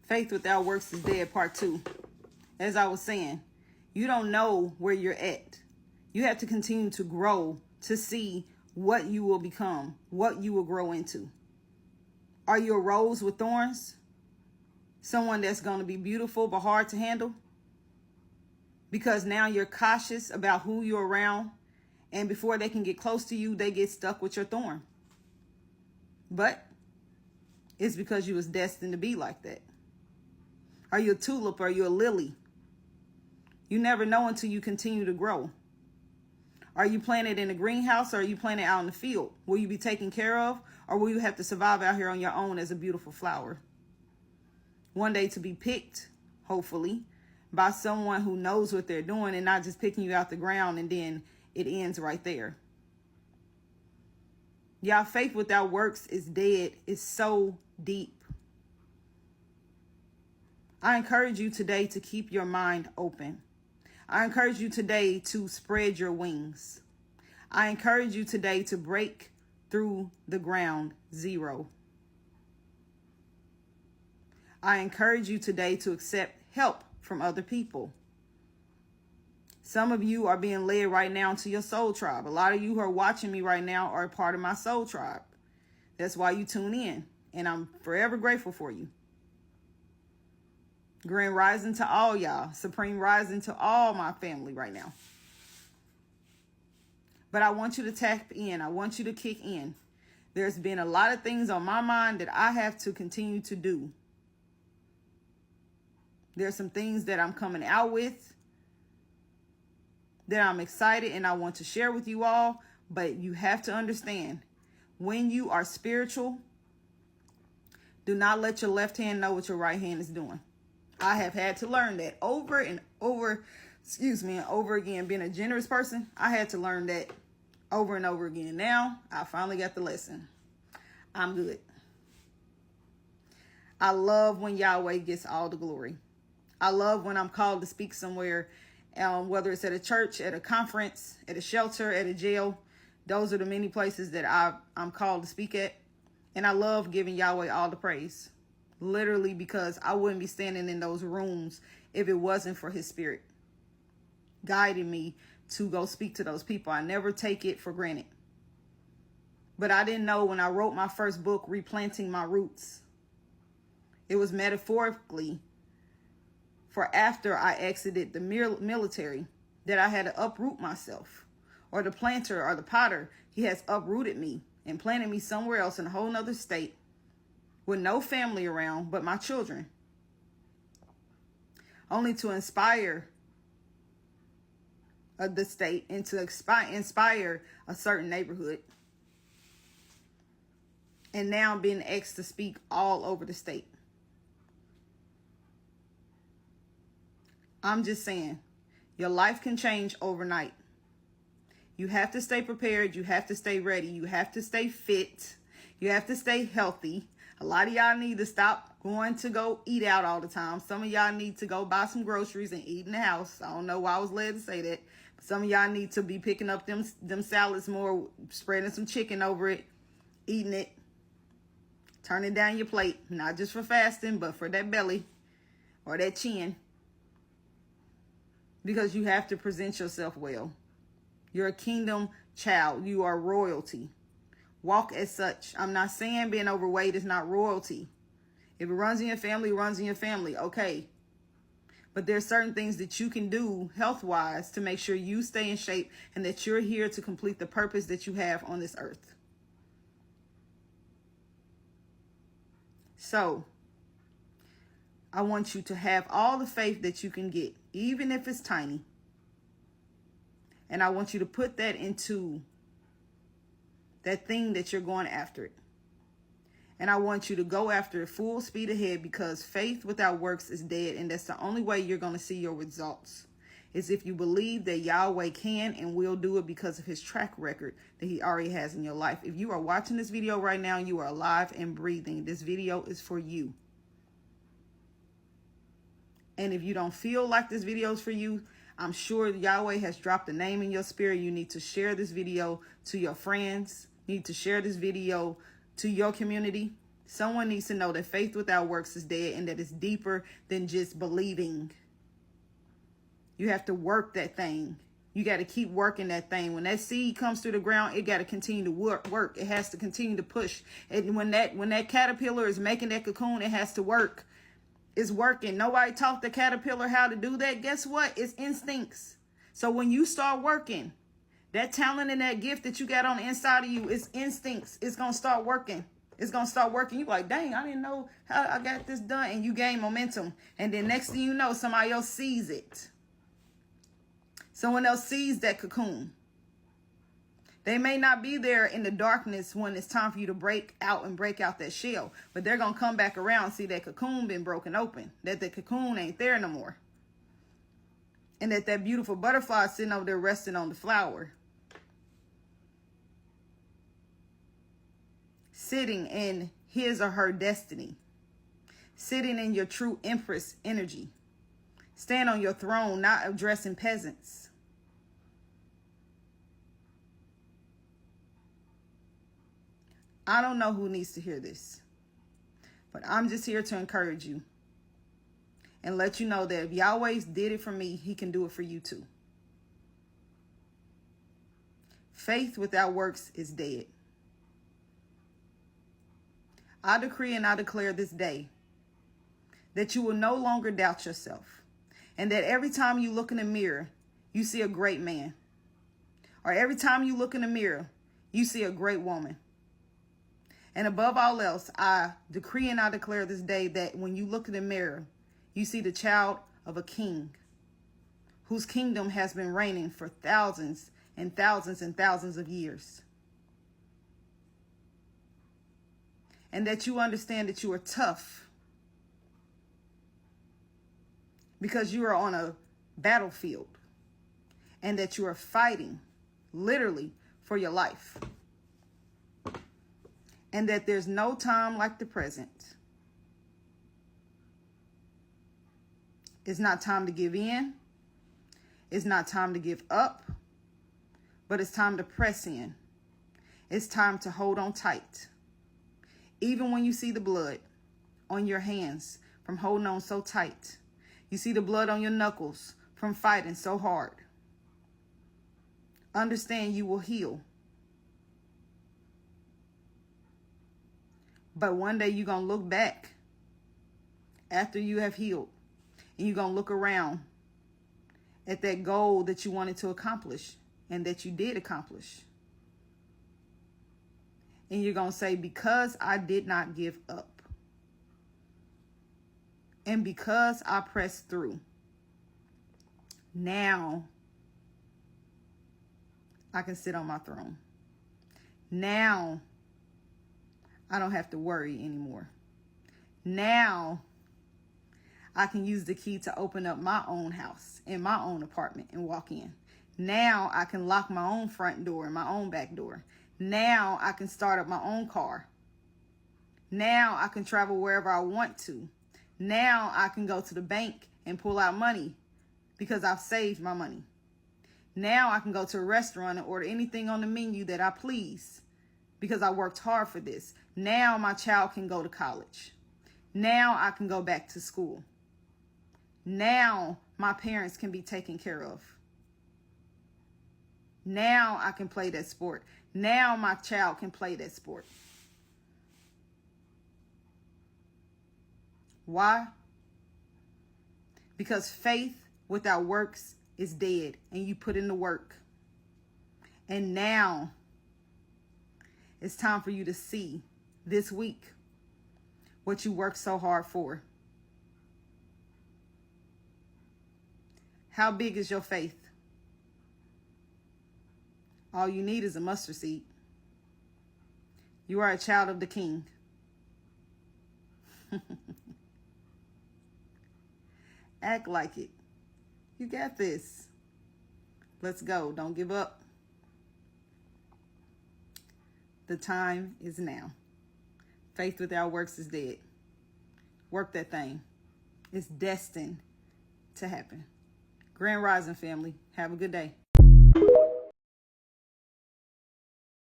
Faith without works is dead, part 2. As I was saying, you don't know where you're at. You have to continue to grow to see what you will become, what you will grow into. Are you a rose with thorns? Someone that's going to be beautiful but hard to handle? Because now you're cautious about who you're around, and before they can get close to you, they get stuck with your thorn. But it's because you was destined to be like that. Are you a tulip or are you a lily? You never know until you continue to grow. Are you planted in a greenhouse or are you planted out in the field? Will you be taken care of, or will you have to survive out here on your own as a beautiful flower? One day to be picked, hopefully, by someone who knows what they're doing and not just picking you out the ground and then it ends right there. Y'all, faith without works is dead. It's so deep. I encourage you today to keep your mind open. I encourage you today to spread your wings. I encourage you today to break through the ground zero. I encourage you today to accept help from other people. Some of you are being led right now to your soul tribe. A lot of you who are watching me right now are a part of my soul tribe. That's why you tune in, and I'm forever grateful for you. Grand rising to all y'all. Supreme rising to all my family right now. But I want you to tap in. I want you to kick in. There's been a lot of things on my mind that I have to continue to do. There's some things that I'm coming out with that I'm excited and I want to share with you all. But you have to understand, when you are spiritual, do not let your left hand know what your right hand is doing. I have had to learn that over and over again. Being a generous person, I had to learn that over and over again. Now, I finally got the lesson. I'm good. I love when Yahweh gets all the glory. I love when I'm called to speak somewhere, whether it's at a church, at a conference, at a shelter, at a jail. Those are the many places that I'm called to speak at. And I love giving Yahweh all the praise. Literally, because I wouldn't be standing in those rooms if it wasn't for his spirit guiding me to go speak to those people. I never take it for granted. But I didn't know when I wrote my first book, Replanting My Roots, it was metaphorically for after I exited the military that I had to uproot myself. Or the planter or the potter, he has uprooted me and planted me somewhere else in a whole nother state, with no family around but my children, only to inspire the state and to inspire a certain neighborhood. And now I'm being asked to speak all over the state. I'm just saying, your life can change overnight. You have to stay prepared. You have to stay ready. You have to stay fit. You have to stay healthy. A lot of y'all need to stop going to go eat out all the time. Some of y'all need to go buy some groceries and eat in the house. I don't know why I was led to say that. But some of y'all need to be picking up them salads more, spreading some chicken over it, eating it, turning down your plate. Not just for fasting, but for that belly or that chin. Because you have to present yourself well. You're a kingdom child. You are royalty. Walk as such. I'm not saying being overweight is not royalty. If it runs in your family, it runs in your family. Okay. But there's certain things that you can do health-wise to make sure you stay in shape and that you're here to complete the purpose that you have on this earth. So, I want you to have all the faith that you can get, even if it's tiny. And I want you to put that into that thing that you're going after it. And I want you to go after it full speed ahead, because faith without works is dead. And that's the only way you're going to see your results, is if you believe that Yahweh can and will do it because of his track record that he already has in your life. If you are watching this video right now, you are alive and breathing. This video is for you. And if you don't feel like this video is for you, I'm sure Yahweh has dropped a name in your spirit. You need to share this video to your friends. You need to share this video to your community. Someone needs to know that faith without works is dead, and that it's deeper than just believing. You have to work that thing. You got to keep working that thing. When that seed comes through the ground, it got to continue to work. It has to continue to push. And when that caterpillar is making that cocoon, it has to work. It's working. Nobody taught the caterpillar how to do that. Guess what? It's instincts. So when you start working, that talent and that gift that you got on the inside of you, it's instincts. It's going to start working. It's going to start working. You're like, dang, I didn't know how I got this done. And you gain momentum. And then next thing you know, somebody else sees it. Someone else sees that cocoon. They may not be there in the darkness when it's time for you to break out that shell. But they're going to come back around and see that cocoon been broken open. That the cocoon ain't there no more. And that beautiful butterfly is sitting over there resting on the flower. Sitting in his or her destiny. Sitting in your true empress energy. Stand on your throne, not addressing peasants. I don't know who needs to hear this, but I'm just here to encourage you and let you know that if Yahweh did it for me, he can do it for you too. Faith without works is dead. I decree and I declare this day that you will no longer doubt yourself, and that every time you look in the mirror, you see a great man. Or every time you look in the mirror, you see a great woman. And above all else, I decree and I declare this day that when you look in the mirror, you see the child of a king whose kingdom has been reigning for thousands and thousands and thousands of years. And that you understand that you are tough because you are on a battlefield, and that you are fighting literally for your life. And that there's no time like the present. It's not time to give in. It's not time to give up. But it's time to press in. It's time to hold on tight. Even when you see the blood on your hands from holding on so tight. You see the blood on your knuckles from fighting so hard. Understand you will heal. But one day you're going to look back after you have healed, and you're going to look around at that goal that you wanted to accomplish and that you did accomplish. And you're going to say, because I did not give up, and because I pressed through, now I can sit on my throne. Now I don't have to worry anymore. Now I can use the key to open up my own house and my own apartment and walk in. Now I can lock my own front door and my own back door. Now I can start up my own car. Now I can travel wherever I want to. Now I can go to the bank and pull out money because I've saved my money. Now I can go to a restaurant and order anything on the menu that I please because I worked hard for this. Now my child can go to college. Now I can go back to school. Now my parents can be taken care of. Now I can play that sport. Now my child can play that sport. Why? Because faith without works is dead, and you put in the work. And now it's time for you to see this week what you worked so hard for. How big is your faith? All you need is a mustard seed. You are a child of the King. Act like it. You got this. Let's go. Don't give up. The time is now. Faith without works is dead. Work that thing. It's destined to happen. Grand Rising family. Have a good day.